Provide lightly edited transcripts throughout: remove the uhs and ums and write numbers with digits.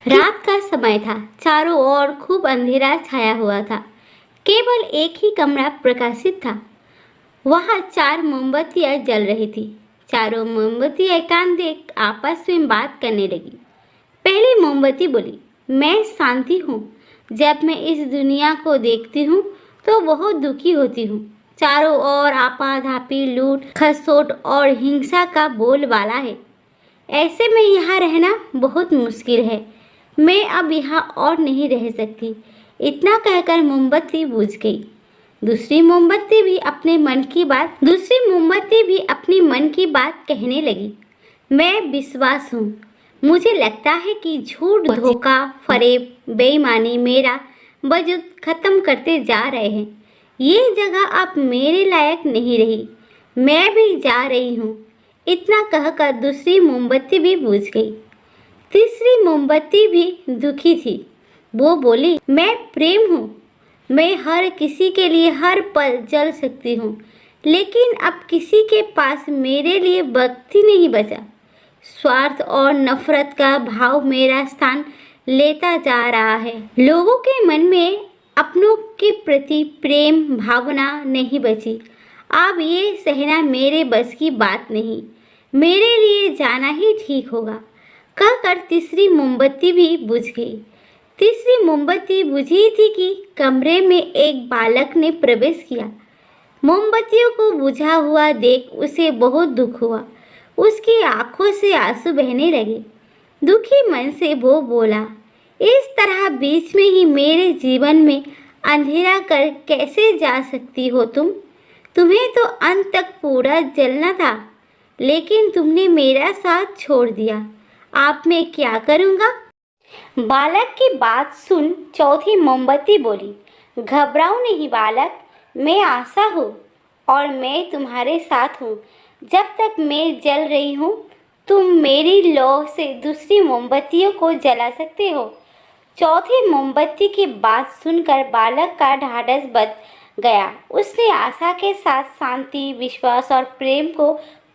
रात का समय था। चारों ओर खूब अंधेरा छाया हुआ था। केवल एक ही कमरा प्रकाशित था। वहाँ 4 मोमबत्तियाँ जल रही थी। चारों मोमबत्तियाँ एकांत आपस में बात करने लगी। पहली मोमबत्ती बोली, मैं शांति हूँ। जब मैं इस दुनिया को देखती हूँ तो बहुत दुखी होती हूँ। चारों ओर आपाधापी, लूट खसोट और हिंसा का बोलबाला है। ऐसे में यहाँ रहना बहुत मुश्किल है। मैं अब यहाँ और नहीं रह सकती। इतना कहकर मोमबत्ती बुझ गई। दूसरी मोमबत्ती भी अपने मन की बात कहने लगी। मैं विश्वास हूँ। मुझे लगता है कि झूठ, धोखा, फरेब, बेईमानी मेरा वजूद खत्म करते जा रहे हैं। ये जगह अब मेरे लायक नहीं रही। मैं भी जा रही हूँ। इतना कहकर दूसरी मोमबत्ती भी बुझ गई। तीसरी मोमबत्ती भी दुखी थी। वो बोली, मैं प्रेम हूँ। मैं हर किसी के लिए हर पल जल सकती हूँ, लेकिन अब किसी के पास मेरे लिए वक्त ही नहीं बचा। स्वार्थ और नफरत का भाव मेरा स्थान लेता जा रहा है। लोगों के मन में अपनों के प्रति प्रेम भावना नहीं बची। अब ये सहना मेरे बस की बात नहीं। मेरे लिए जाना ही ठीक होगा। कहकर तीसरी मोमबत्ती भी बुझ गई। तीसरी मोमबत्ती बुझी थी कि कमरे में एक बालक ने प्रवेश किया। मोमबत्तियों को बुझा हुआ देख उसे बहुत दुख हुआ। उसकी आंखों से आंसू बहने लगे। दुखी मन से वो बोला, इस तरह बीच में ही मेरे जीवन में अंधेरा कर कैसे जा सकती हो तुम? तुम्हें तो अंत तक पूरा जलना था, लेकिन तुमने मेरा साथ छोड़ दिया। आप मैं क्या करूँगा? बालक की बात सुन चौथी मोमबत्ती बोली, घबराओ नहीं बालक, मैं आशा हूँ और मैं तुम्हारे साथ हूँ। जब तक मैं जल रही हूँ, तुम मेरी लौ से दूसरी मोमबत्तियों को जला सकते हो। चौथी मोमबत्ती की बात सुनकर बालक का ढाढ़स बंध गया। उसने आशा के साथ शांति, विश्वास और प्रेम को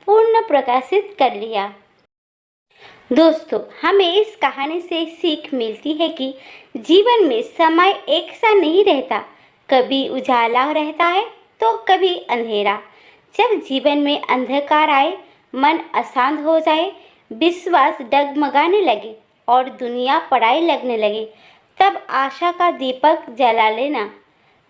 पूर्ण प्रकाशित कर लिया। दोस्तों, हमें इस कहानी से सीख मिलती है कि जीवन में समय एक सा नहीं रहता। कभी उजाला रहता है तो कभी अंधेरा। जब जीवन में अंधकार आए, मन अशांत हो जाए, विश्वास डगमगाने लगे और दुनिया पराई लगने लगे, तब आशा का दीपक जला लेना।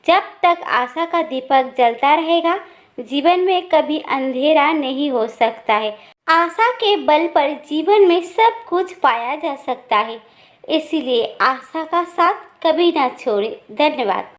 जब तक आशा का दीपक जलता रहेगा, जीवन में कभी अंधेरा नहीं हो सकता है। आशा के बल पर जीवन में सब कुछ पाया जा सकता है। इसीलिए आशा का साथ कभी ना छोड़े। धन्यवाद।